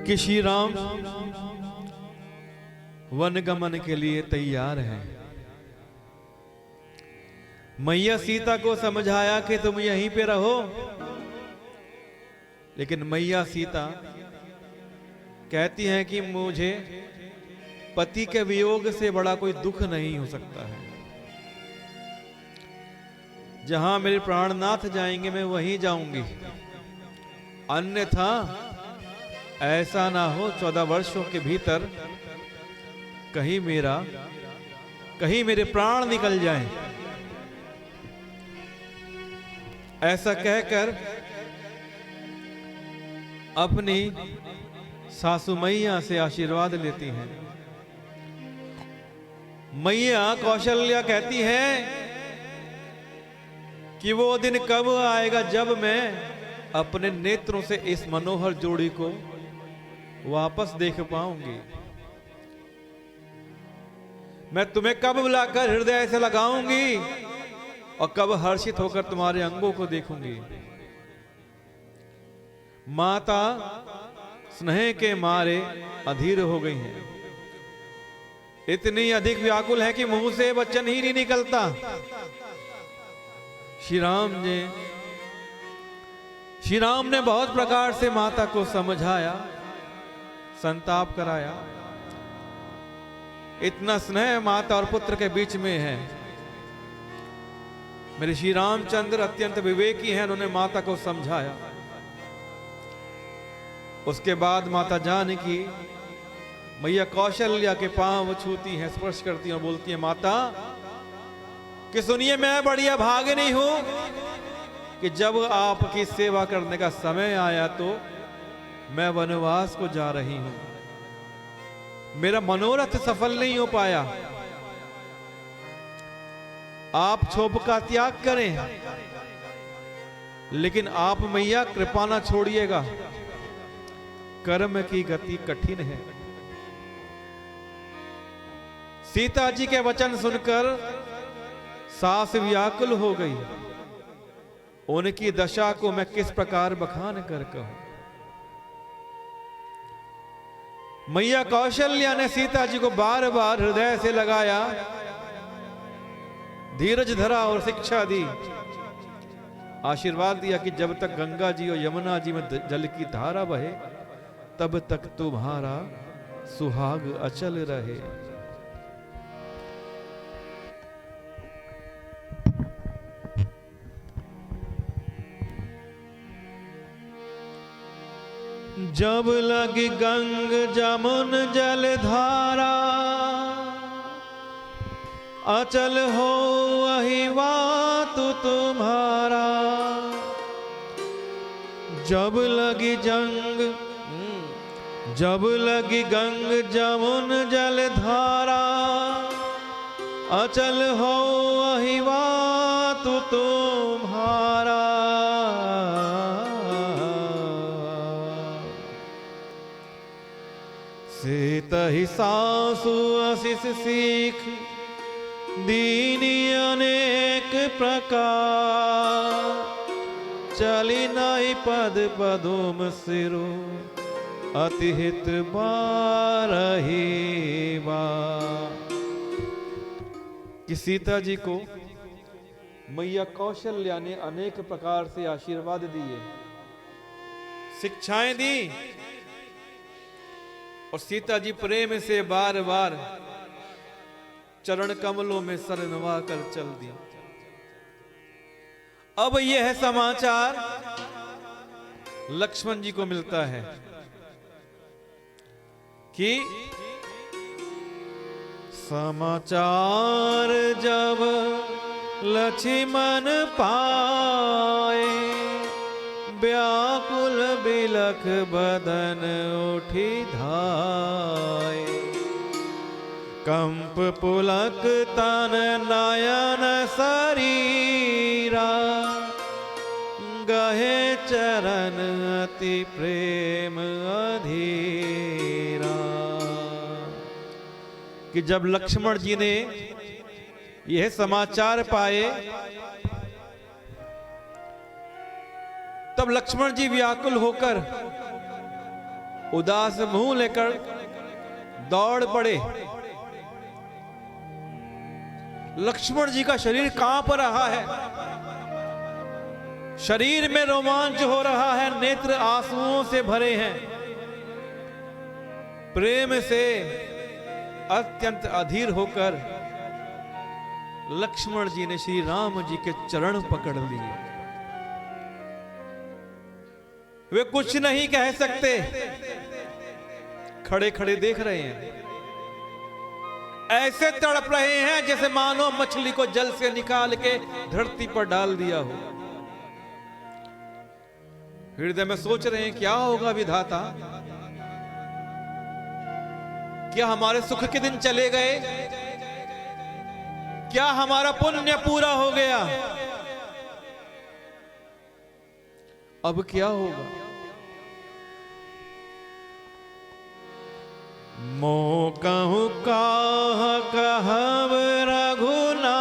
कि श्री राम वन गमन के लिए तैयार हैं। मैया सीता को समझाया कि तुम यहीं पे रहो, लेकिन मैया सीता कहती हैं कि मुझे पति के वियोग से बड़ा कोई दुख नहीं हो सकता है। जहां मेरे प्राणनाथ जाएंगे मैं वहीं जाऊंगी, अन्यथा ऐसा ना हो 14 वर्षों के भीतर कहीं मेरे प्राण निकल जाएं। ऐसा कहकर अपनी सासू मैया से आशीर्वाद लेती हैं। मैया कौशल्या कहती है कि वो दिन कब आएगा जब मैं अपने नेत्रों से इस मनोहर जोड़ी को वापस देख पाऊंगी। मैं तुम्हें कब बुलाकर हृदय से लगाऊंगी और कब हर्षित होकर तुम्हारे अंगों को देखूंगी। माता स्नेह के मारे अधीर हो गई हैं, इतनी अधिक व्याकुल है कि मुंह से वचन ही नहीं निकलता। श्री राम ने बहुत प्रकार से माता को समझाया, संताप कराया। इतना स्नेह माता और पुत्र के बीच में है। मेरे श्री रामचंद्र अत्यंत विवेकी हैं, उन्होंने माता को समझाया। उसके बाद माता जानकी मैया कौशल्या के पांव छूती हैं, स्पर्श करती हैं और बोलती हैं, माता कि सुनिए, मैं बढ़िया भागे नहीं हूं कि जब आपकी सेवा करने का समय आया तो मैं वनवास को जा रही हूं। मेरा मनोरथ सफल नहीं हो पाया। आप क्षोभ का त्याग करें, लेकिन आप मैया कृपा ना छोड़िएगा, कर्म की गति कठिन है। सीता जी के वचन सुनकर सास व्याकुल हो गई। उनकी दशा को मैं किस प्रकार बखान कर कहूं। मैया कौशल्या ने सीता जी को बार बार हृदय से लगाया, धीरज धरा और शिक्षा दी। आशीर्वाद दिया कि जब तक गंगा जी और यमुना जी में जल की धारा बहे तब तक तुम्हारा सुहाग अचल रहे। जब लगी गंग जमुन जल धारा, अचल हो वही बात तुम्हारा। जब लगी गंग जमुन जल धारा, अचल हो वही बात तुम्हारा। सीता ही सासु आशीष सीख दीनी अनेक प्रकार। चली नाई पद पदुम सिरो अति हित बारही बार। कि सीता जी को मैया कौशल्या ने अनेक प्रकार से आशीर्वाद दिए, शिक्षाएं दी, और सीता जी प्रेम से बार बार चरण कमलों में सर नवा कर चल दी। अब यह समाचार लक्ष्मण जी को मिलता है कि समाचार जब लक्ष्मण पाए, व्याकुल बिलख बदन उठी धाय। कंप पुलक तन नयन शरीरा, गहे चरण अति प्रेम अधीरा। कि जब लक्ष्मण जी ने यह समाचार पाए तब लक्ष्मण जी व्याकुल होकर उदास मुंह लेकर दौड़ पड़े। लक्ष्मण जी का शरीर कांप रहा है, शरीर में रोमांच हो रहा है, नेत्र आंसुओं से भरे हैं। प्रेम से अत्यंत अधीर होकर लक्ष्मण जी ने श्री राम जी के चरण पकड़ लिए। वे कुछ नहीं कह सकते, खड़े खड़े देख रहे हैं। ऐसे तड़प रहे हैं जैसे मानो मछली को जल से निकाल के धरती पर डाल दिया हो। हृदय में सोच रहे हैं क्या होगा विधाता, क्या हमारे सुख के दिन चले गए, क्या हमारा पुण्य पूरा हो गया, अब क्या होगा। मो कहूं काह कहब रघुनाथ,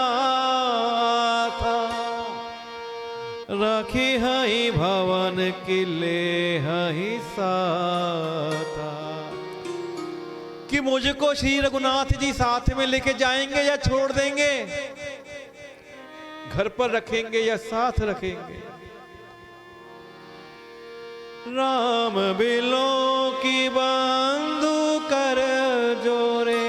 रखी हई भवन किले हई साथा। कि मुझको श्री रघुनाथ जी साथ में लेके जाएंगे या छोड़ देंगे, घर पर रखेंगे या साथ रखेंगे। राम बिलो की बंधु कर जोरे,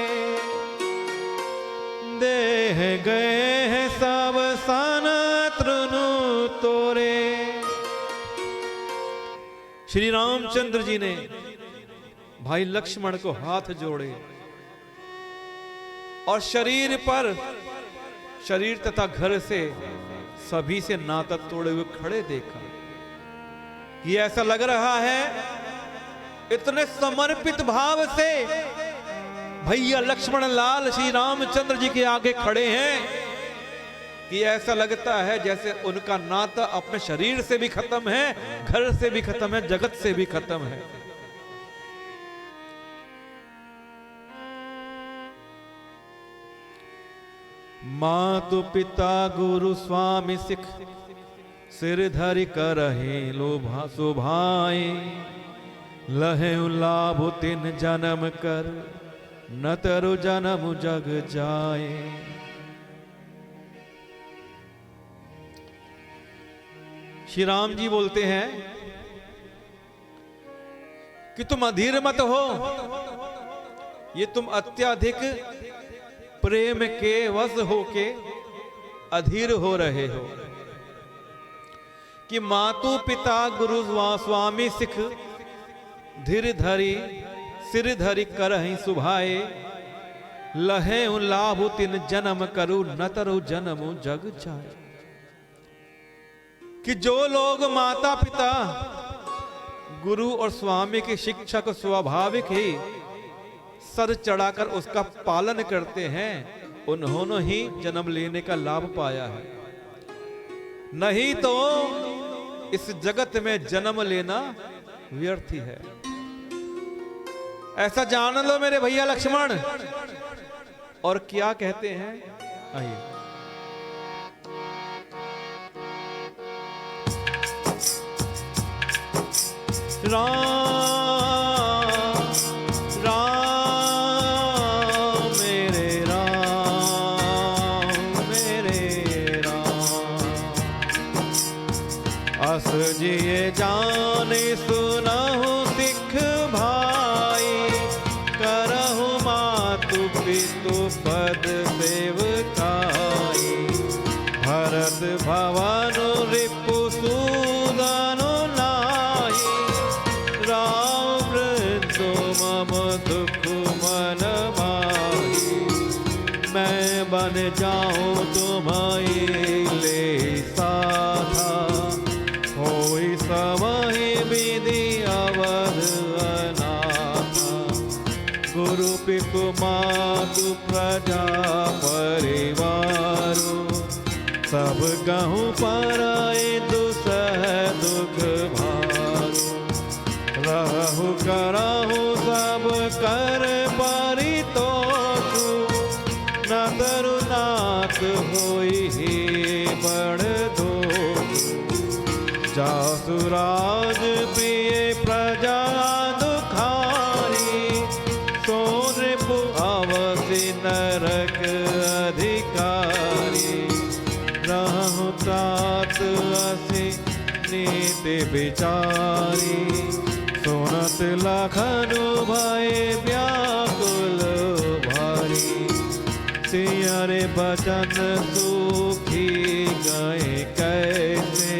देह गए हैं सब सन तृनु तोरे। श्री रामचंद्र जी ने भाई लक्ष्मण को हाथ जोड़े और शरीर तथा घर से सभी से नाता तोड़े हुए खड़े देखा। ये ऐसा लग रहा है इतने समर्पित भाव से भैया लक्ष्मण लाल श्री रामचंद्र जी के आगे खड़े हैं कि ऐसा लगता है जैसे उनका नाता अपने शरीर से भी खत्म है, घर से भी खत्म है, जगत से भी खत्म है। मातु पिता गुरु स्वामी सिख, सिर धरि करहि लोभा शोभाए। लहे लाभ तिन जन्म कर, न तरु जन्म जग जाए। श्री राम जी बोलते हैं कि तुम अधीर मत हो, ये तुम अत्यधिक प्रेम के वश होके अधीर हो रहे हो। कि मातु पिता गुरु स्वामी सिख, धीर धरी सिर धरी करहि सुभाए। लहे लाभ तिन जन्म करू, न तरु जन्म जग जाए। कि जो लोग माता पिता गुरु और स्वामी की शिक्षा को स्वाभाविक ही सर चढ़ाकर उसका पालन करते हैं, उन्होंने ही जन्म लेने का लाभ पाया है। नहीं तो इस जगत में जन्म लेना व्यर्थ ही है। ऐसा जान लो मेरे भैया लक्ष्मण। और क्या कहते हैं, आइए। जिए जाने सुनहु सिख भाई, करहु मातु पितु पद सेवकाई। भरत भवन रिपु सूदनु नाहि, राम वृद्धो मम दुख मन माही। मैं बन जाऊं तुम्हारी ले साधा, होई समहि विधि अवध अनाथा। गुरु पितु मातु प्रजा परिवारो, सब कहूँ पराए दुसह दुख भारो। रहु करहु सब कर परितोषु, न तरुनाथ होई ही बड़ दोषु। जासुराज पिए प्रजा दुखा, नीति विचारी, सुनत लखन भय व्याकुल भारी। सियरे बचन सूखी गए कैसे,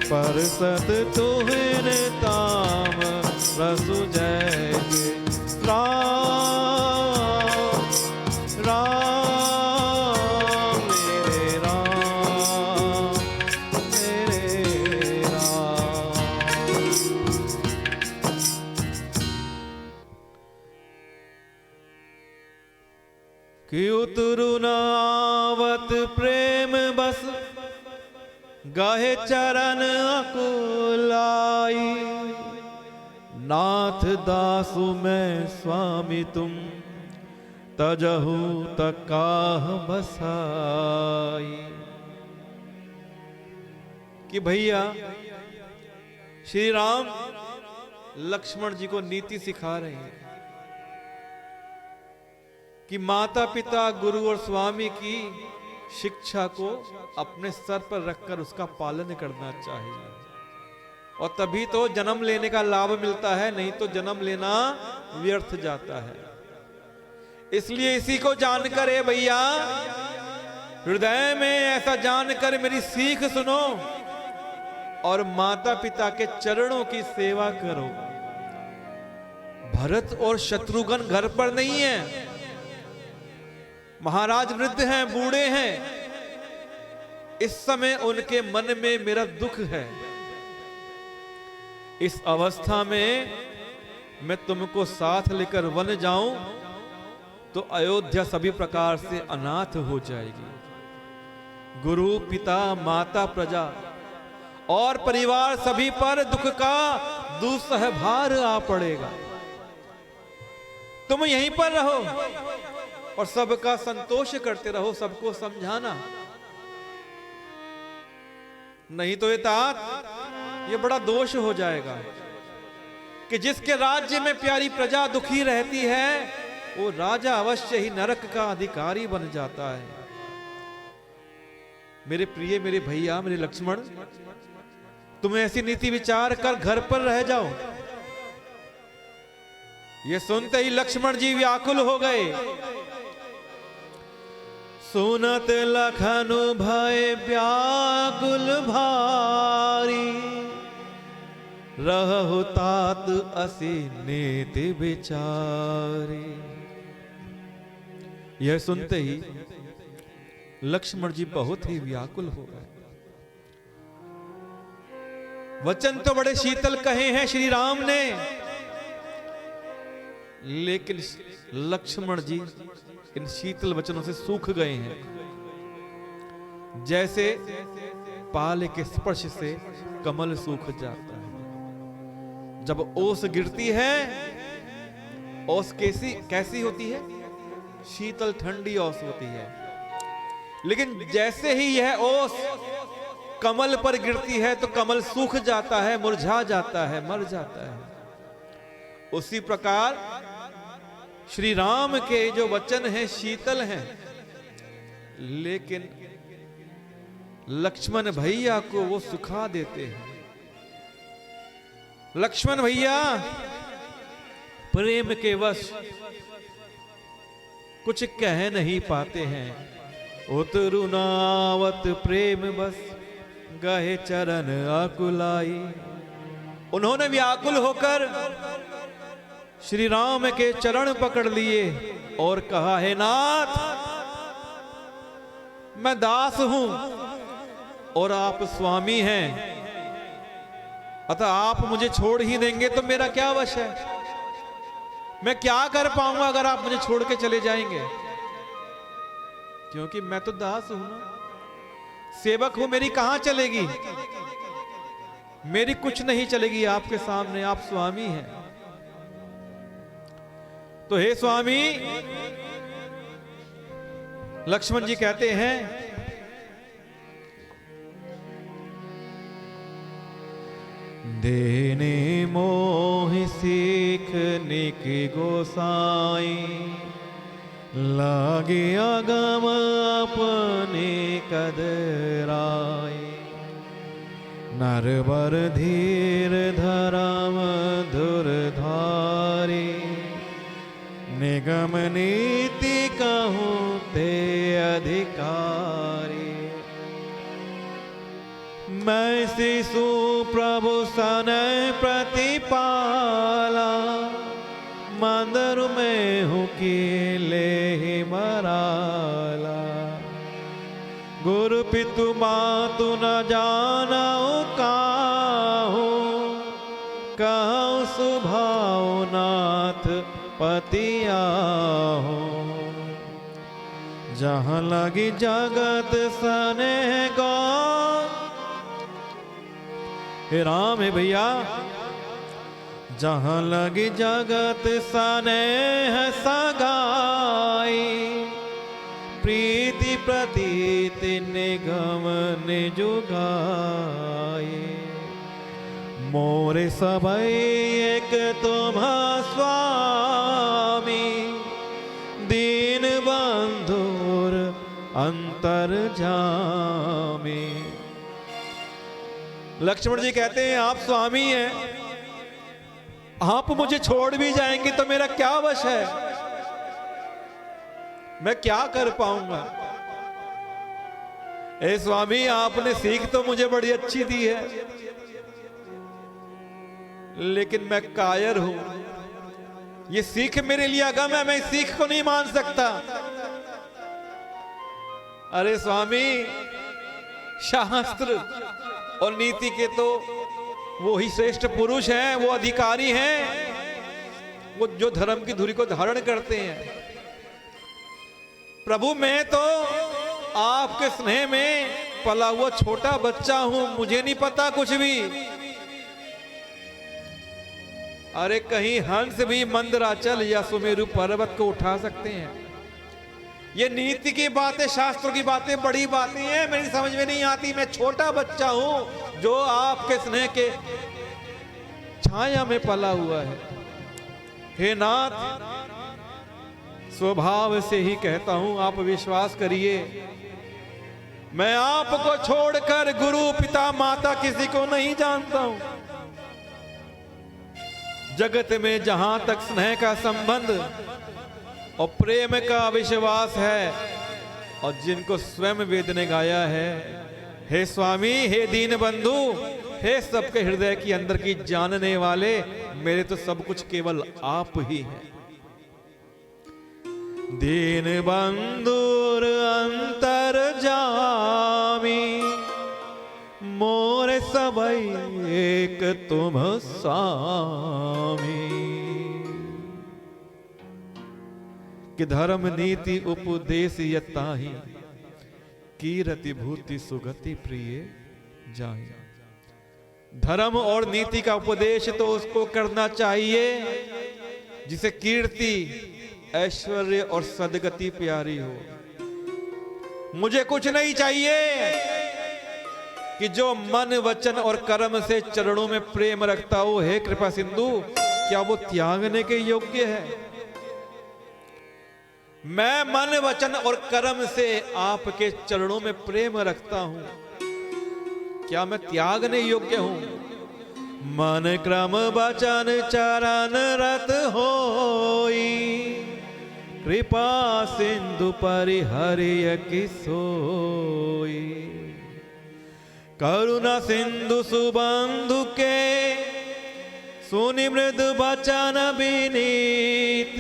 परसत तुहिन ताम रसु जैसे। राम राम मेरे राम मेरे राम। कि उतरु नावत प्रेम बस, गाहे चरण अकुलाई। नाथ दासु मैं स्वामी तुम, तजहु तकाह बसाई। कि भैया श्री राम लक्ष्मण जी को नीति सिखा रहे हैं कि माता पिता गुरु और स्वामी की शिक्षा को अपने सर पर रखकर उसका पालन करना चाहिए, और तभी तो जन्म लेने का लाभ मिलता है, नहीं तो जन्म लेना व्यर्थ जाता है। इसलिए इसी को जानकर है भैया, हृदय में ऐसा जानकर मेरी सीख सुनो और माता पिता के चरणों की सेवा करो। भरत और शत्रुघ्न घर पर नहीं है, महाराज वृद्ध हैं, बूढ़े हैं। इस समय उनके मन में मेरा दुख है। इस अवस्था में मैं तुमको साथ लेकर वन जाऊं तो अयोध्या सभी प्रकार से अनाथ हो जाएगी। गुरु पिता माता प्रजा और परिवार सभी पर दुख का दुस्सह भार आ पड़ेगा। तुम यहीं पर रहो और सबका संतोष करते रहो, सबको समझाना। नहीं तो ये तात ये बड़ा दोष हो जाएगा कि जिसके राज्य में प्यारी प्रजा दुखी रहती है वो राजा अवश्य ही नरक का अधिकारी बन जाता है। मेरे प्रिय, मेरे भैया, मेरे लक्ष्मण, तुम ऐसी नीति विचार कर घर पर रह जाओ। ये सुनते ही लक्ष्मण जी व्याकुल हो गए। सुनत लखनु भय व्याकुल भारी, रहु तात असी नीति विचारी। यह सुनते ही लक्ष्मण जी बहुत ही व्याकुल हो गए। वचन तो बड़े शीतल कहे हैं श्री राम ने, लेकिन लक्ष्मण जी इन शीतल वचनों से सूख गए हैं, जैसे पाले के स्पर्श से कमल सूख जाता है। जब ओस गिरती है, ओस कैसी होती है? शीतल ठंडी ओस होती है। लेकिन जैसे ही यह ओस कमल पर गिरती है तो कमल सूख जाता है, मुरझा जाता है, मर जाता है। उसी प्रकार श्री राम के जो वचन हैं शीतल हैं, लेकिन लक्ष्मण भैया को वो सुखा देते हैं। लक्ष्मण भैया प्रेम के वश कुछ कह नहीं पाते हैं। उतरु नावत प्रेम बस, गहे चरण आकुलाई। उन्होंने व्याकुल होकर श्री राम के चरण पकड़ लिए और कहा, हे नाथ, मैं दास हूं और आप स्वामी हैं, अतः आप मुझे छोड़ ही देंगे तो मेरा क्या वश है? मैं क्या कर पाऊंगा अगर आप मुझे छोड़ के चले जाएंगे? क्योंकि मैं तो दास हूं ना, सेवक हूं, मेरी कहां चलेगी? मेरी कुछ नहीं चलेगी आपके सामने, आप स्वामी हैं। तो हे स्वामी, लक्ष्मण जी कहते हैं, देने मोह सीख निक गोसाई, लागे अगम अपने कदराई। नरवर धीर धर्म धुरधारी, निगम नीति कहूँ ते अधिकारी। मैं शिशु प्रभु सन प्रतिपाला, मंदिर में हूँ कि ले ही मराला। गुरु पितु मातु न जानऊ काहू, कहूँ सुभाव नाथ पतियाहू। जहाँ लगी जगत सने गो, हे राम है भैया, जहाँ लगी जगत सने है सगाई, प्रीति प्रतीति निगम निजुगाई। मोरे सबई एक तुम स्वामी, दीन बंधुर अंतर जामी। लक्ष्मण जी कहते हैं आप स्वामी हैं, आप मुझे छोड़ भी जाएंगे तो मेरा क्या वश है, मैं क्या कर पाऊंगा। ए स्वामी आपने सीख तो मुझे बड़ी अच्छी दी है, लेकिन मैं कायर हूं। ये सीख मेरे लिए अगम है, मैं इस सीख को नहीं मान सकता। अरे स्वामी, शास्त्र और नीति के तो वो ही श्रेष्ठ पुरुष हैं, वो अधिकारी हैं, वो जो धर्म की धुरी को धारण करते हैं। प्रभु मैं तो आपके स्नेह में पला हुआ छोटा बच्चा हूं, मुझे नहीं पता कुछ भी। अरे कहीं हंस भी मंदराचल या सुमेरु पर्वत को उठा सकते हैं। ये नीति की बातें, शास्त्रों की बातें बड़ी बातें हैं, मेरी समझ में नहीं आती। मैं छोटा बच्चा हूं जो आपके स्नेह के छाया में पला हुआ है। हे नाथ, स्वभाव से ही कहता हूं, आप विश्वास करिए, मैं आपको छोड़कर गुरु पिता माता किसी को नहीं जानता हूं। जगत में जहां तक स्नेह का संबंध और प्रेम का विश्वास है, और जिनको स्वयं वेद ने गाया है, हे स्वामी, हे दीन बंधु, हे सबके हृदय की अंदर की जानने वाले, मेरे तो सब कुछ केवल आप ही हैं। दीन बंधुर अंतर जामी, मोरे सबई एक तुम स्वामी। कि धर्म नीति उपदेश यताहि, कीरति भूति सुगति प्रिय जाहि। धर्म और नीति का उपदेश तो उसको करना चाहिए जिसे कीर्ति, ऐश्वर्य और सदगति प्यारी हो। मुझे कुछ नहीं चाहिए कि जो मन वचन और कर्म से चरणों में प्रेम रखता हो, हे कृपा सिंधु, क्या वो त्यागने के योग्य है? मैं मन वचन और कर्म से आपके चरणों में प्रेम रखता हूं, क्या मैं त्यागने योग्य हूं? मन क्रम वचन चरण रत होई, कृपा सिंधु परिहरिय की सोई। करुणा सिंधु सुबंधु के, सुनि मृदु वचन विनीत,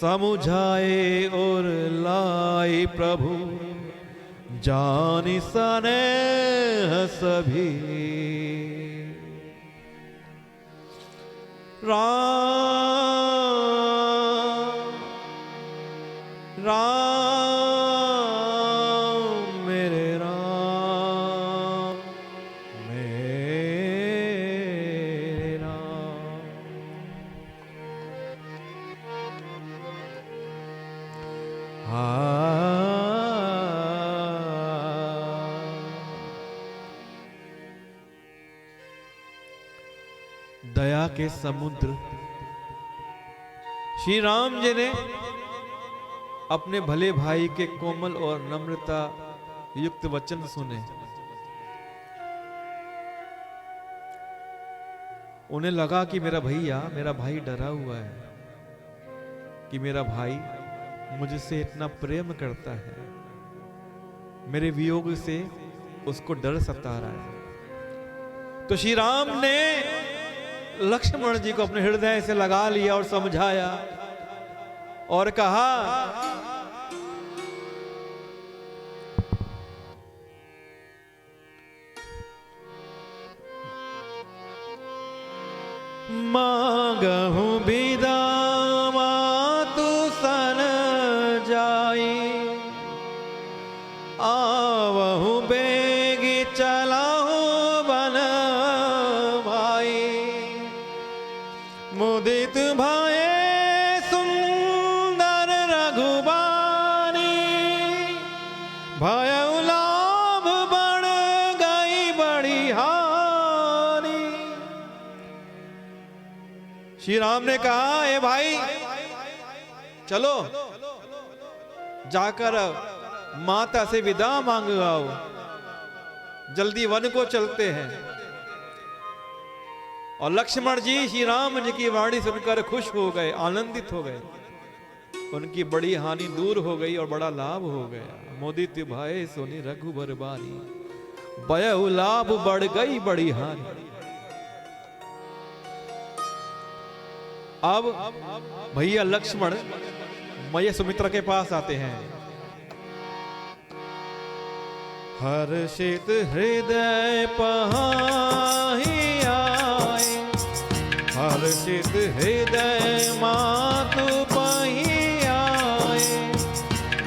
समुझाए और लाई प्रभु, जानि स्नेह सभी। राम राम मेरे राम, मेरे राम। दया के समुद्र श्री राम जी ने अपने भले भाई के कोमल और नम्रता युक्त वचन सुने। उन्हें लगा कि मेरा भाई डरा हुआ है, कि मेरा भाई मुझसे इतना प्रेम करता है, मेरे वियोग से उसको डर सता रहा है। तो श्री राम ने लक्ष्मण जी को अपने हृदय से लगा लिया और समझाया और कहा, मांगहु बिदा मातु सन जाई, आवहु बेगी चलाहु बन भाई, मुदित भाए सुंदर रघुबानी, भयउ लाभ बढ़ गई बड़ी हानि। श्री राम ने कहा, ए भाई चलो जाकर माता से विदा मांग आओ, जल्दी वन को चलते हैं। और लक्ष्मण जी श्री राम जी की वाणी सुनकर खुश हो गए, आनंदित हो गए, उनकी बड़ी हानि दूर हो गई और बड़ा लाभ हो गया। मोदित भय सोनी रघुबर बानी, भयउ लाभ बढ़ गई बड़ी हानि। अब भैया लक्ष्मण मैया सुमित्रा के पास आते हैं। हर्षित हृदय पहाहि आए, हर्षित हृदय मातु पही आए,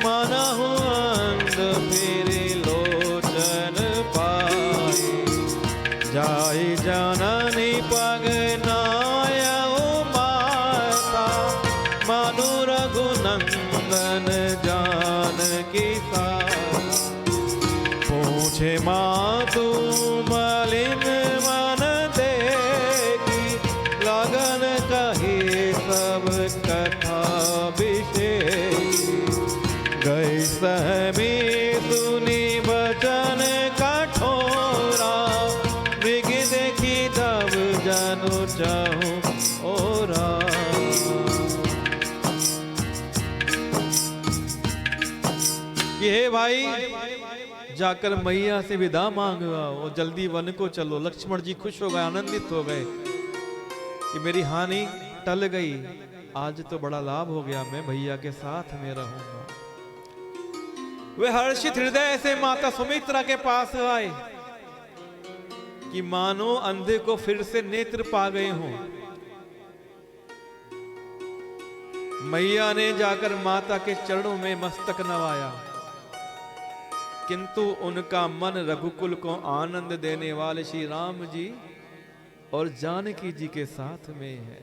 मनहु अंध फिर लोचन पाए, जाय जननी पग नायउ माता, मनु रघुनंदन जानकी साथ, पूछे मातु मलिन मन देखी, लगन कही सब कथा विशेषी, गई सहमी सुनी बचन कठोरा, मृग देखी तब जनु चाहूं ओरा। ये भाई जाकर मैया से विदा मांग आओ, जल्दी वन को चलो। लक्ष्मण जी खुश हो गए, आनंदित हो गए कि मेरी हानि टल गई, आज तो बड़ा लाभ हो गया, मैं भैया के साथ में रहूंगा। वे हर्षित हृदय से माता सुमित्रा के पास आए कि मानो अंधे को फिर से नेत्र पा गए हों। मैया ने जाकर माता के चरणों में मस्तक नवाया, किंतु उनका मन रघुकुल को आनंद देने वाले श्री राम जी और जानकी जी के साथ में है।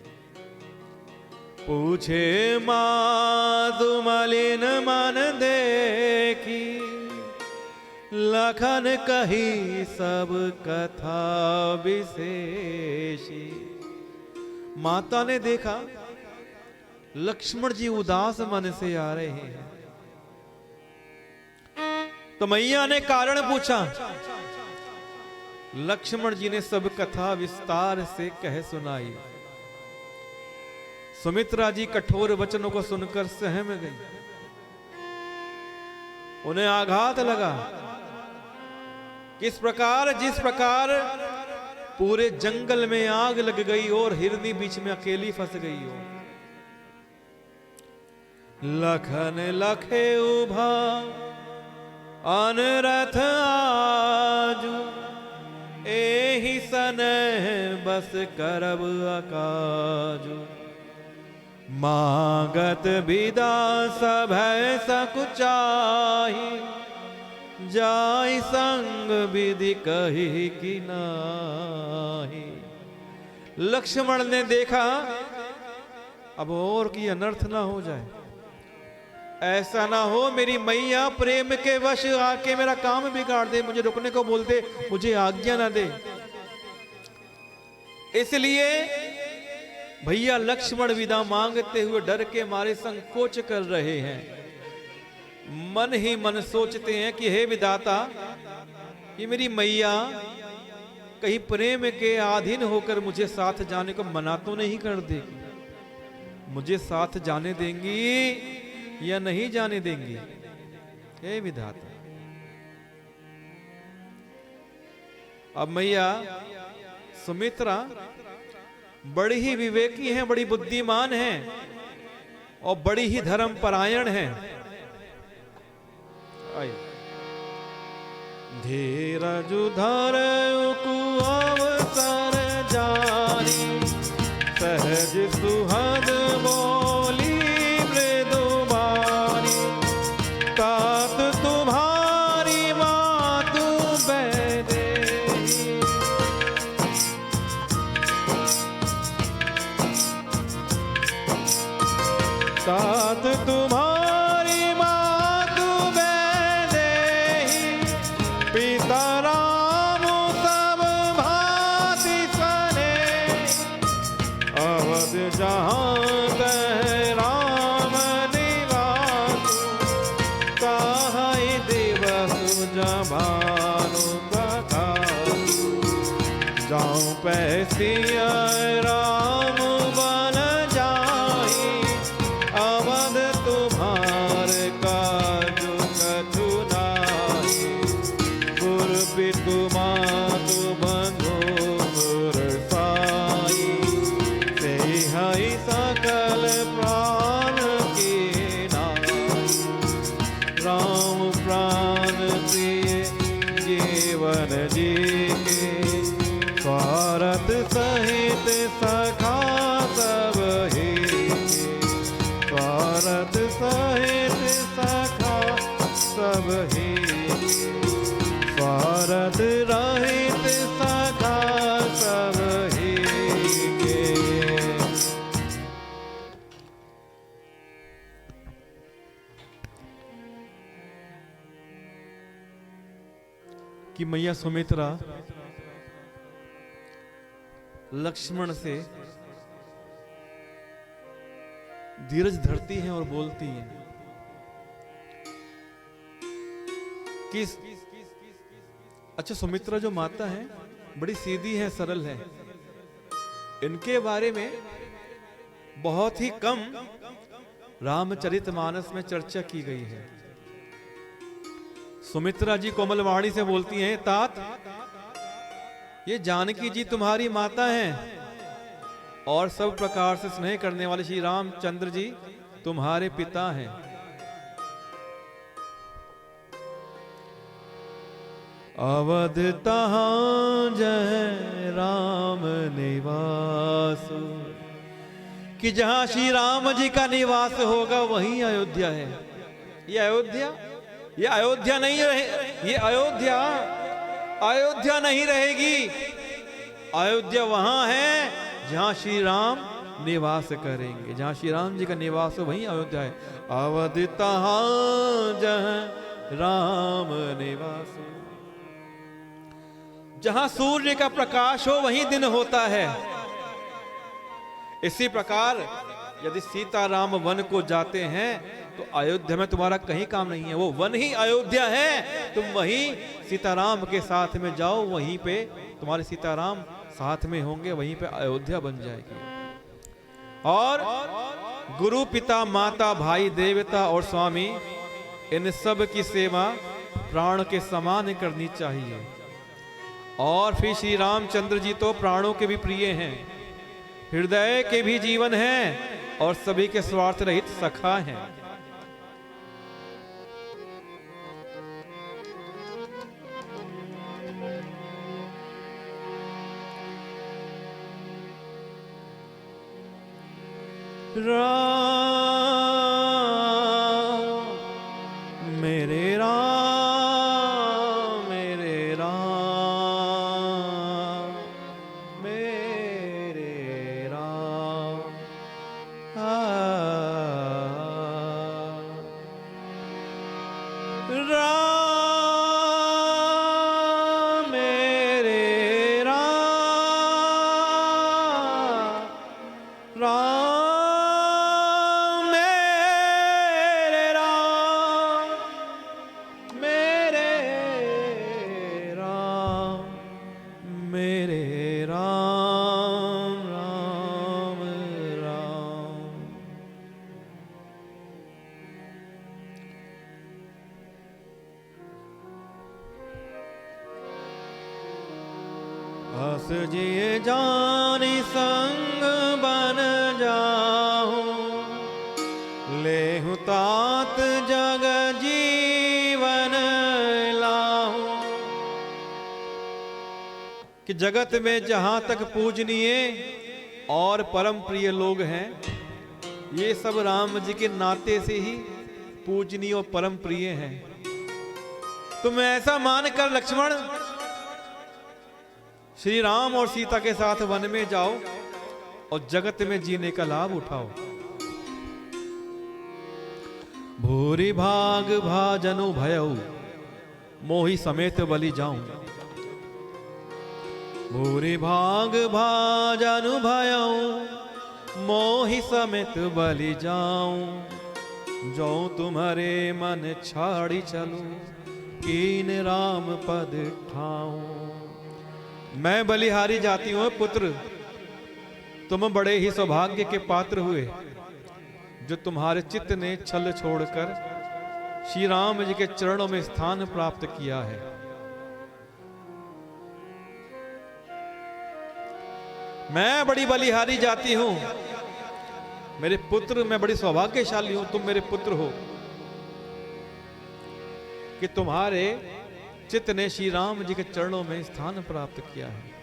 पूछे मातु मलिन मन देखी, लखन कही सब कथा विशेषी। माता ने देखा लक्ष्मण जी उदास मन से आ रहे हैं, तो मैया ने कारण पूछा। लक्ष्मण जी ने सब कथा विस्तार से कह सुनाई। सुमित्रा जी कठोर वचनों को सुनकर सहम गई, उन्हें आघात लगा। जिस प्रकार पूरे जंगल में आग लग गई और हिरनी बीच में अकेली फंस गई हो। लखन लखे उभा अनरथ आजू, एहि सनह बस करब अकाजू। मांगत विदा सभय सकुचाही, जाय संग विधि कही कि नाही। लक्ष्मण ने देखा अब और की अनर्थ ना हो जाए, ऐसा ना हो मेरी मैया प्रेम के वश आके मेरा काम बिगाड़ दे, मुझे रुकने को बोलते, मुझे आज्ञा ना दे। इसलिए भैया लक्ष्मण विदा मांगते हुए डर के मारे संकोच कर रहे हैं। मन ही मन सोचते हैं कि हे विधाता, ये मेरी मैया कहीं प्रेम के अधीन होकर मुझे साथ जाने को मना तो नहीं कर देगी? मुझे साथ जाने देंगी या नहीं जाने देंगी? हे विधाता। अब मैया सुमित्रा बड़ी ही विवेकी हैं, बड़ी बुद्धिमान हैं और बड़ी ही धर्मपरायण हैं। धीरज धरउ अवसर जानी, सहज सुहद बोली मृदु बानी, तात तुम्हारी मातु बैदेही, तात तुम्हारी मातु बैदेही, पिता राम सब भांति सने, अवध जहाँ तह राम निवास, कहाई दिवस जमानु बखासु, जाऊं पैसिया राम बन जाई, अवध तुम्हार काज कछु नाहि, गुरु पितु मातु बंधु गुरसाई, ते हई सकल प्राण की नाई, राम प्राण प्रिय जीवन जी के, स्वार्थ सहित सखा सब ही के, स्वार्थ सहित सखा सब ही के, स्वार्थ रहित सखा सब ही के। कि मैया सुमित्रा लक्ष्मण से धीरज धरती हैं और बोलती हैं कि अच्छा, सुमित्रा जो माता है बड़ी सीधी है, सरल है। इनके बारे में बहुत ही कम रामचरितमानस में चर्चा की गई है। सुमित्रा जी कोमलवाणी से बोलती हैं, तात ये जानकी जी तुम्हारी माता हैं और सब प्रकार से स्नेह करने वाले श्री रामचंद्र जी तुम्हारे पिता हैं। अवध तहां जय राम निवास, कि जहां श्री राम जी का निवास होगा वहीं अयोध्या है। ये अयोध्या, ये अयोध्या नहीं रहे, ये अयोध्या नहीं रहेगी। अयोध्या वहां है जहां श्री राम निवास करेंगे। जहां श्री राम जी का निवास हो वहीं अयोध्या है। अवध तहां जहां राम निवास, जहां सूर्य का प्रकाश हो वहीं दिन होता है। इसी प्रकार यदि सीताराम वन को जाते हैं तो अयोध्या में तुम्हारा कहीं काम नहीं है, वो वन ही अयोध्या है। तुम वहीं सीताराम के साथ में जाओ, वहीं पे तुम्हारे सीताराम साथ में होंगे, वहीं पे अयोध्या बन जाएगी। और गुरु पिता माता भाई देवता और स्वामी इन सब की सेवा प्राण के समान करनी चाहिए। और फिर श्री रामचंद्र जी तो प्राणों के भी प्रिय हैं, हृदय के भी जीवन हैं और सभी के स्वार्थ रहित सखा हैं। राम मेरे राम, मेरे राम, मेरे राम, राम मेरे राम, राम जिए जानी संग बन जाऊं, लेहु तात जग जीवन लाऊं। कि जगत में जहां तक पूजनीय और परम प्रिय लोग हैं, ये सब राम जी के नाते से ही पूजनीय और परम प्रिय हैं। तुम ऐसा मानकर लक्ष्मण श्री राम और सीता के साथ वन में जाओ और जगत में जीने का लाभ उठाओ। भूरि भाग भाजनु भयउ, मोहि समेत बलि जाऊं। भूरि भाग भाजनु भयउ, मोहि समेत बलि जाऊं। जो तुम्हारे मन छाड़ी चलूं, कीन राम पद ठाऊं। मैं बलिहारी जाती हूं पुत्र, तुम बड़े ही सौभाग्य के पात्र हुए जो तुम्हारे चित्त ने छल छोड़कर श्री राम जी के चरणों में स्थान प्राप्त किया है। मैं बड़ी बलिहारी जाती हूं मेरे पुत्र, मैं बड़ी सौभाग्यशाली हूं, तुम मेरे पुत्र हो कि तुम्हारे चित्त ने श्री राम जी के चरणों में स्थान प्राप्त किया है।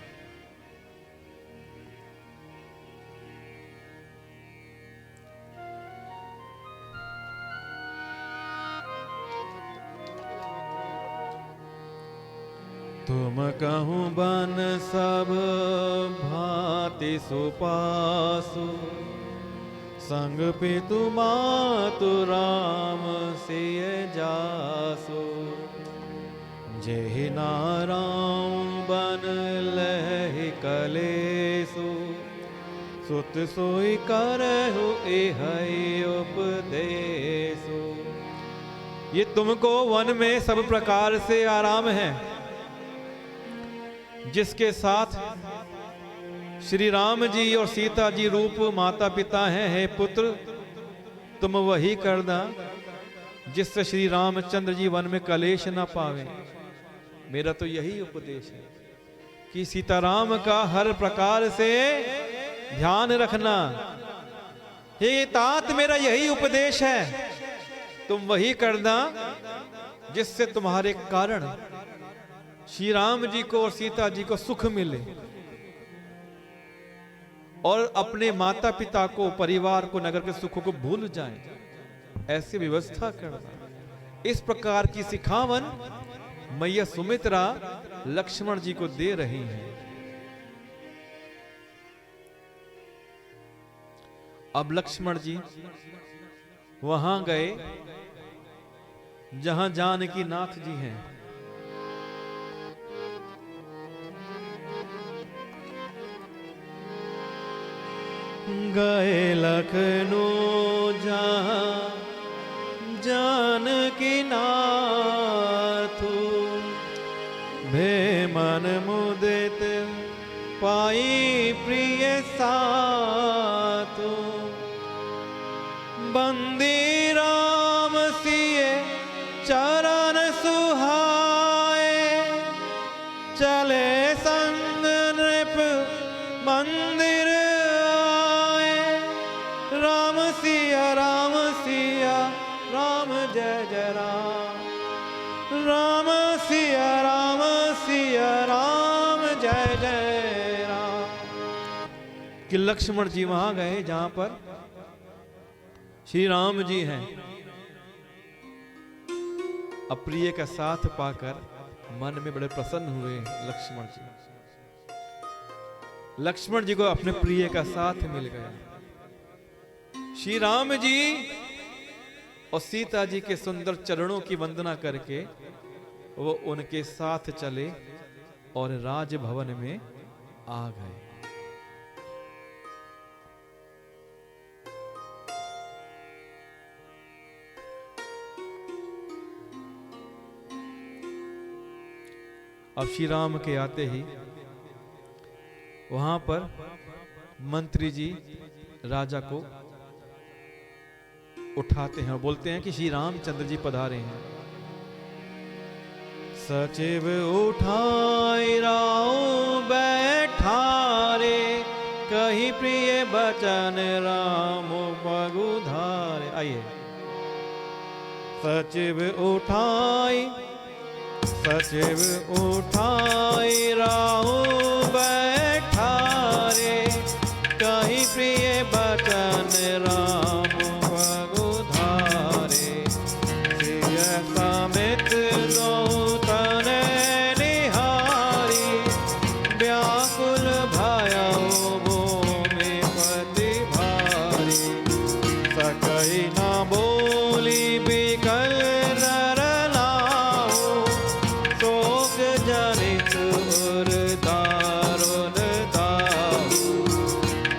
तुम कहूं बन सब भांति सुपासु, संग पितु मातु राम सिय जासु। जेहि नारायण बन लहि कलेसु, सुत सोई करहु एहि उपदेसु। ये तुमको वन में सब प्रकार से आराम है, जिसके साथ श्री राम जी और सीता जी रूप माता पिता हैं। हे पुत्र, तुम वही करना जिससे श्री रामचंद्र जी वन में कलेश न पावे। मेरा तो यही उपदेश है कि सीताराम का हर प्रकार से ध्यान रखना। हे तात, मेरा यही उपदेश है, तुम वही करना जिससे तुम्हारे कारण श्री राम जी को और सीता जी को सुख मिले और अपने माता पिता को, परिवार को, नगर के सुखों को भूल जाएं। ऐसी व्यवस्था करना। इस प्रकार की सिखावन मैया सुमित्रा लक्ष्मण जी को दे रही हैं। अब लक्ष्मण जी वहां गए जहां जानकी नाथ जी हैं। गए लखनऊ जहां जानकी नाथु, भे मन मुदित पाई प्रिय साथु। बंदी राम सिए चरण सुहाए, चले संग नृप मंदिर आए। राम सिया राम जय जय राम, राम सिया राम जय जय राम। कि लक्ष्मण जी वहां गए जहां पर श्री राम जी हैं। अप्रिय का साथ पाकर मन में बड़े प्रसन्न हुए लक्ष्मण जी। लक्ष्मण जी को अपने प्रिय का साथ मिल गया। श्री राम जी और सीता जी के सुंदर चरणों की वंदना करके वो उनके साथ चले और राजभवन में आ गए। अब श्री राम के आते ही वहां पर मंत्री जी राजा को उठाते हैं और बोलते हैं कि श्री रामचंद्र जी पधारे हैं। सचिव उठाई राव बैठ कही प्रिय बचन राम पगुधारे। आइए। सचिव उठाई राहु बैठारे, कहीं प्रिय बचन राम पगुधारे। सिय समित नौतन निहारी, व्याकुल भयउ भूमि पति भारी। सकई न बोली बिकल नर नाहु, शोक जनित उर दारुण दाहु।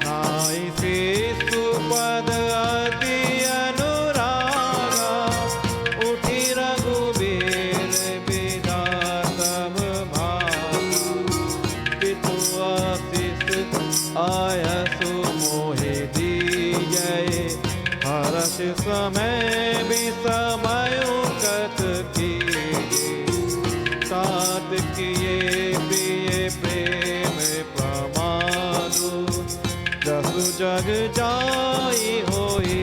नाई शिशु पद अति अनुरागा, उठी रघुबीर बिदा तब भागा। पितु आशीष आयसु मोहि दीजय, हर्ष समय विसमयु कत कीजे। तात किए प्रिय प्रेम प्रमादु, जसु जग जाई होई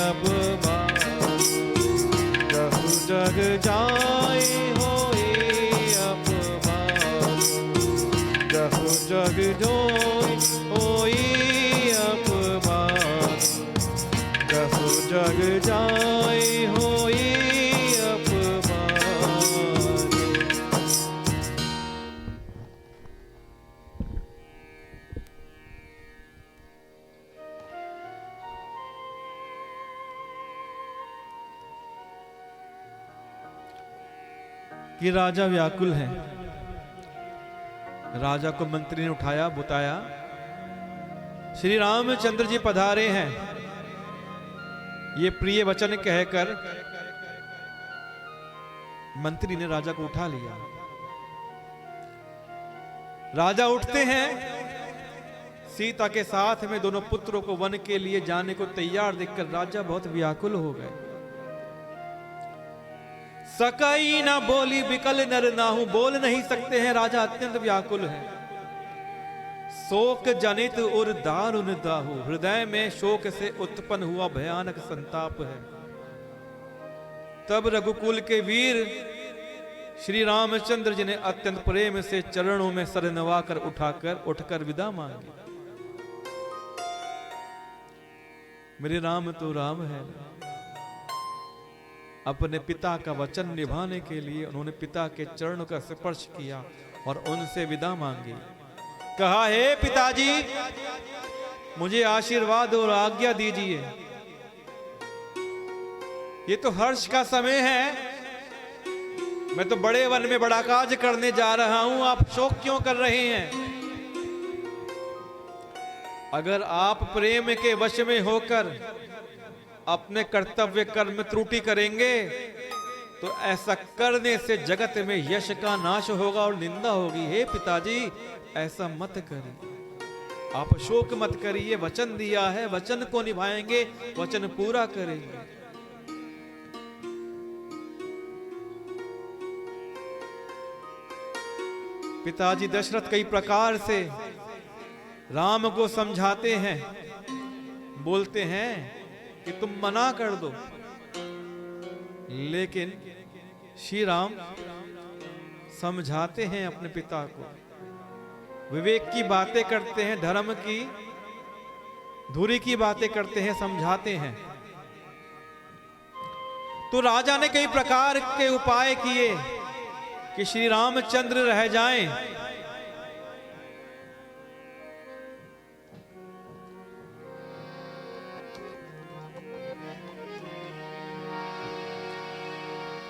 अपमानु। जसु जग जाई होई अपमानु, जसु जग जोई होई अपमानु। जसु जग जाई होई अपमानु। कि राजा व्याकुल है। राजा को मंत्री ने उठाया, बुताया। श्री रामचंद्र जी पधारे हैं, ये प्रिय वचन कहकर मंत्री ने राजा को उठा लिया। राजा उठते हैं, सीता के साथ में दोनों पुत्रों को वन के लिए जाने को तैयार देखकर राजा बहुत व्याकुल हो गए। सकई ना बोली बिकल नर नाहु, बोल नहीं सकते हैं, राजा अत्यंत व्याकुल है। शोक जनित उर दारुण दाहु, हृदय में शोक से उत्पन्न हुआ भयानक संताप है। तब रघुकुल के वीर श्री रामचंद्र जी ने अत्यंत प्रेम से चरणों में सर नवाकर उठकर विदा मांगी। मेरे राम तो राम है। अपने पिता का वचन निभाने के लिए उन्होंने पिता के चरणों का स्पर्श किया और उनसे विदा मांगी। कहा, हे पिताजी, मुझे आशीर्वाद और आज्ञा दीजिए। ये तो हर्ष का समय है, मैं तो बड़े वन में बड़ा काज करने जा रहा हूं, आप शोक क्यों कर रहे हैं? अगर आप प्रेम के वश में होकर अपने कर्तव्य कर्म त्रुटि करेंगे तो ऐसा करने से जगत में यश का नाश होगा और निंदा होगी। हे पिताजी, ऐसा मत करिए, आप शोक मत करिए। वचन दिया है, वचन को निभाएंगे, वचन पूरा करेंगे। पिताजी दशरथ कई प्रकार से राम को समझाते हैं, बोलते हैं कि तुम मना कर दो, लेकिन श्री राम समझाते हैं अपने पिता को, विवेक की बातें करते हैं, धर्म की धुरी की बातें करते हैं, समझाते हैं। तो राजा ने कई प्रकार के उपाय किए कि श्री रामचंद्र रह जाएं।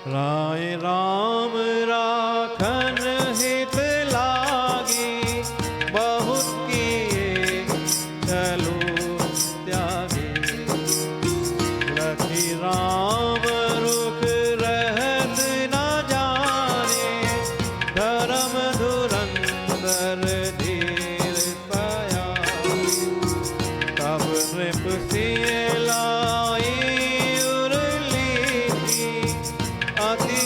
राय राम राखन हित लागी, बहुत किए चलो त्यागे। लखी राम रुख रहत न जाने, धर्म धुरंधर धीर पाया। तब नृप सिय लाई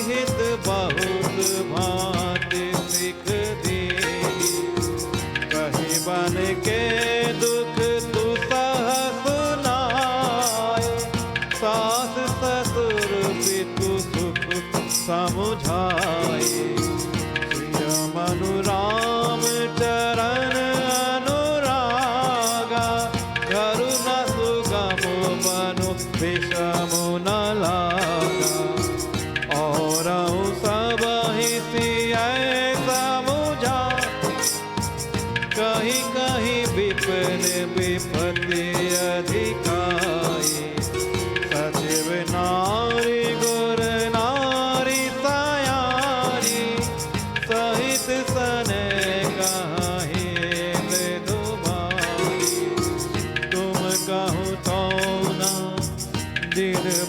हित बहुत भांति सिख दी। कहीं बन के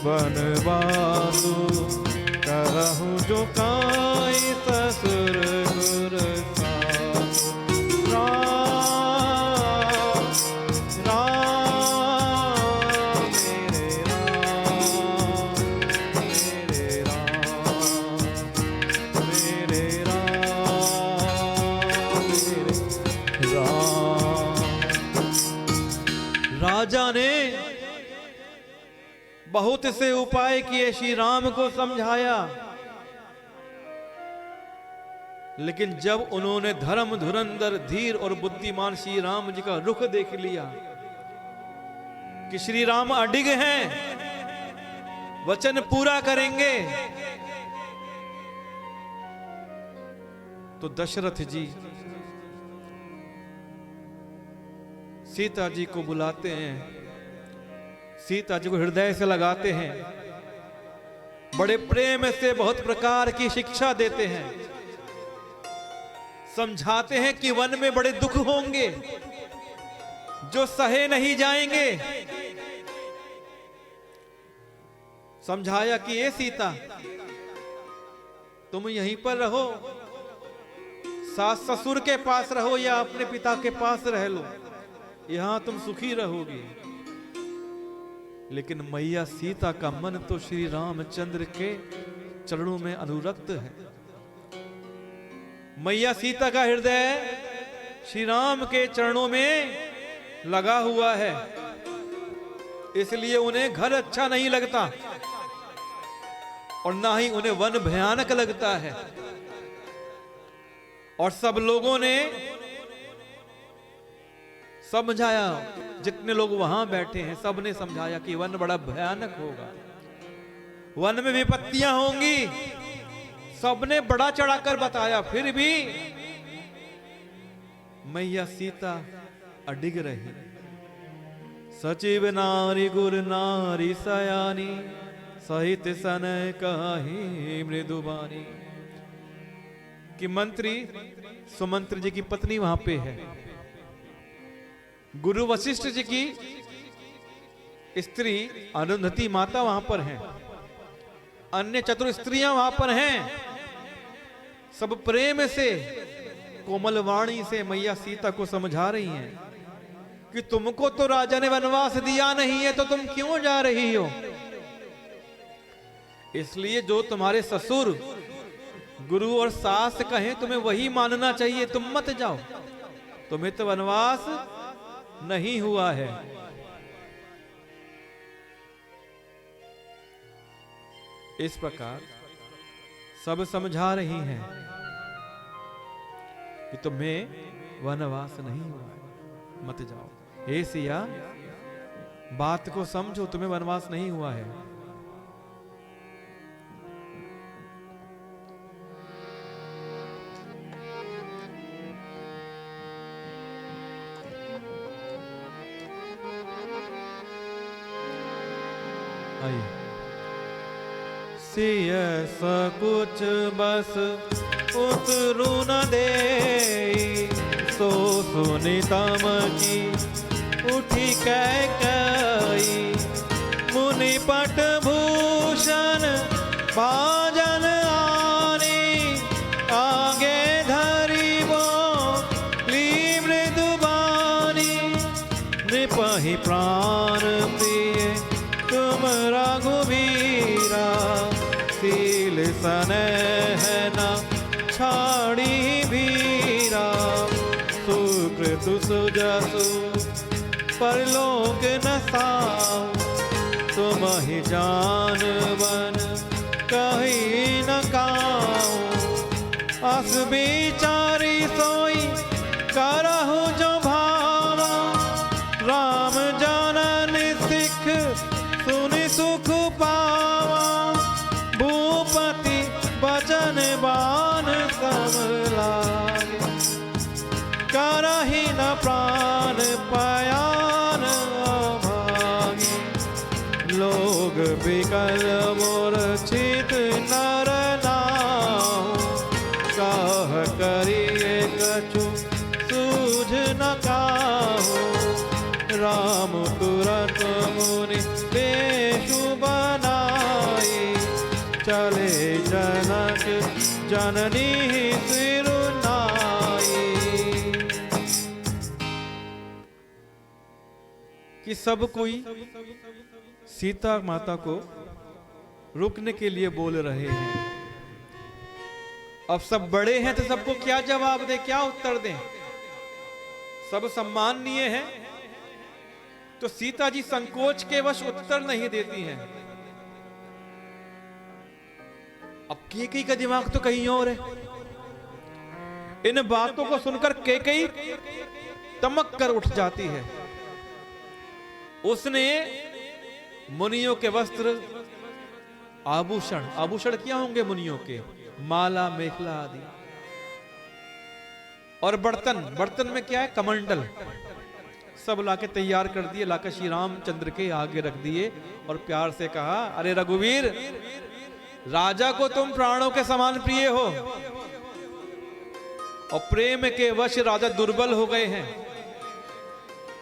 बनवासु करहु जो काई ससुर गुर सासु। राम राम मेरे राम मेरे राम मेरे राम मेरे राम। राजा ने बहुत से उपाय किए, श्री राम को समझाया, लेकिन जब उन्होंने धर्म धुरंधर धीर और बुद्धिमान श्री राम जी का रुख देख लिया कि श्री राम अडिग हैं, वचन पूरा करेंगे, तो दशरथ जी सीता जी को बुलाते हैं, सीता जी को हृदय से लगाते हैं, बड़े प्रेम से बहुत प्रकार की शिक्षा देते हैं, समझाते हैं कि वन में बड़े दुख होंगे जो सहे नहीं जाएंगे। समझाया कि ये सीता तुम यहीं पर रहो, सास ससुर के पास रहो या अपने पिता के पास रह लो, यहां तुम सुखी रहोगी। लेकिन मैया सीता का मन तो श्री रामचंद्र के चरणों में अनुरक्त है। मैया सीता का हृदय श्री राम के चरणों में लगा हुआ है, इसलिए उन्हें घर अच्छा नहीं लगता और ना ही उन्हें वन भयानक लगता है। और सब लोगों ने समझाया, जितने लोग वहां बैठे हैं सब ने समझाया कि वन बड़ा भयानक होगा, वन में विपत्तियां होंगी, सबने बड़ा चढ़ाकर बताया। फिर भी मैया सीता अडिग रही। सचिव नारी गुर नारी सयानी, सहित सन कही मृदुबानी। कि मंत्री सुमंत्र जी की पत्नी वहां पे है, गुरु वशिष्ठ जी की स्त्री अरुंधति माता वहां पर हैं, अन्य चतुर स्त्रियां वहां पर हैं। सब प्रेम से कोमल वाणी से मैया सीता को समझा रही हैं कि तुमको तो राजा ने वनवास दिया नहीं है, तो तुम क्यों जा रही हो? इसलिए जो तुम्हारे ससुर गुरु और सास कहें तुम्हें वही मानना चाहिए, तुम मत जाओ, तुम्हें तो वनवास नहीं हुआ है। इस प्रकार सब समझा रही हैं कि तुम्हें वनवास नहीं हुआ है, मत जाओ। हे सिया, बात को समझो, तुम्हें वनवास नहीं हुआ है। सिय सकुच बस उतरु न दे, सो सुनितम की उठी कैकेयी। मुनि पट भूषण भाजन आनी, आगे धरी वो ली मृदुबानी। नृपहि प्राण प्रिय तुम रघुवीरा, सील स्नेह न छाड़ी भीरा। सुकृत सुजसु परलोक न साऊ, तुम ही जानवन कही न काऊ। अस बिचारी सोई करहु जो भावा, राम जानन सिख सुनि सुख पावा। भूपति बचन बान सब लागे, करहि न प्राण पयान अभागी। लोग बिकल मूर्छित नर नाहु, कह करिए कछु सूझ न काहू। राम तुरत मुनि बेशु बना, जननी सिरुनाई। कि सब कोई सीता माता को रुकने के लिए बोल रहे हैं। अब सब बड़े हैं तो सबको क्या जवाब दें, क्या उत्तर दें? सब सम्माननीय हैं तो सीता जी संकोच के वश उत्तर नहीं देती हैं। अब कैकेयी का दिमाग तो कहीं और है। इन बातों को सुनकर कैकेयी तमक कर उठ जाती है। उसने मुनियों के वस्त्र, आभूषण, आभूषण क्या होंगे मुनियों के, माला, मेखला आदि, और बर्तन, बर्तन में क्या है, कमंडल, सब लाके तैयार कर दिए, लाकर श्री रामचंद्र के आगे रख दिए और प्यार से कहा, अरे रघुवीर, राजा को तुम प्राणों के समान प्रिय हो और प्रेम के वश राजा दुर्बल हो गए हैं।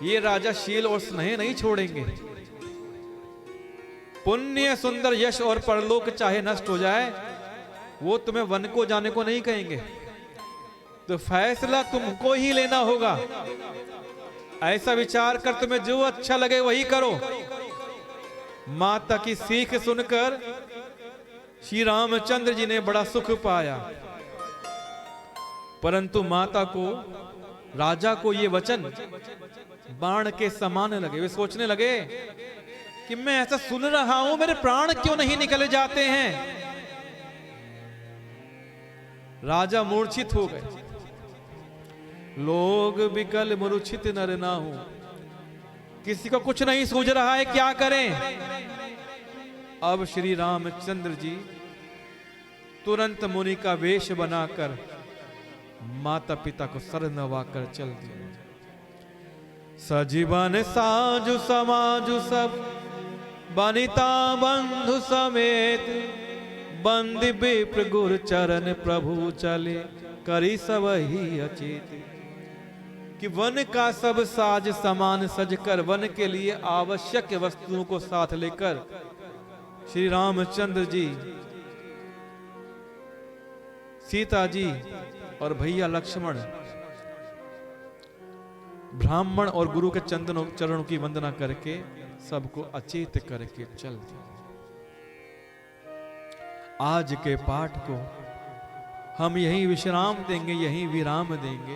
ये राजा शील और स्नेह नहीं छोड़ेंगे। पुण्य, सुंदर यश और परलोक चाहे नष्ट हो जाए, वो तुम्हें वन को जाने को नहीं कहेंगे। तो फैसला तुमको ही लेना होगा। ऐसा विचार कर तुम्हें जो अच्छा लगे वही करो। माता की सीख सुनकर श्री रामचंद्र जी ने बड़ा सुख पाया, परंतु माता को, राजा को ये वचन बाण के समान लगे। वे सोचने लगे कि मैं ऐसा सुन रहा हूं, मेरे प्राण क्यों नहीं निकल जाते हैं। राजा मूर्छित हो गए। लोग विकल मूर्छित नर ना हो। किसी को कुछ नहीं सूझ रहा है, क्या करें। अब श्री रामचंद्र जी तुरंत मुनि का वेश बनाकर माता पिता को सर नवाकर चल दिए। सजीवन साजु समाजु सब बनिता बंधु समेत, बंदी विप्र गुर चरण प्रभु चले करी सब ही अचेत। कि वन का सब साज सामान सजकर, वन के लिए आवश्यक वस्तुओं को साथ लेकर श्री रामचंद्र जी, सीता जी और भैया लक्ष्मण ब्राह्मण और गुरु के चरणों की वंदना करके सबको अचेत करके चल दिए। आज के पाठ को हम यहीं विश्राम देंगे, यहीं विराम देंगे।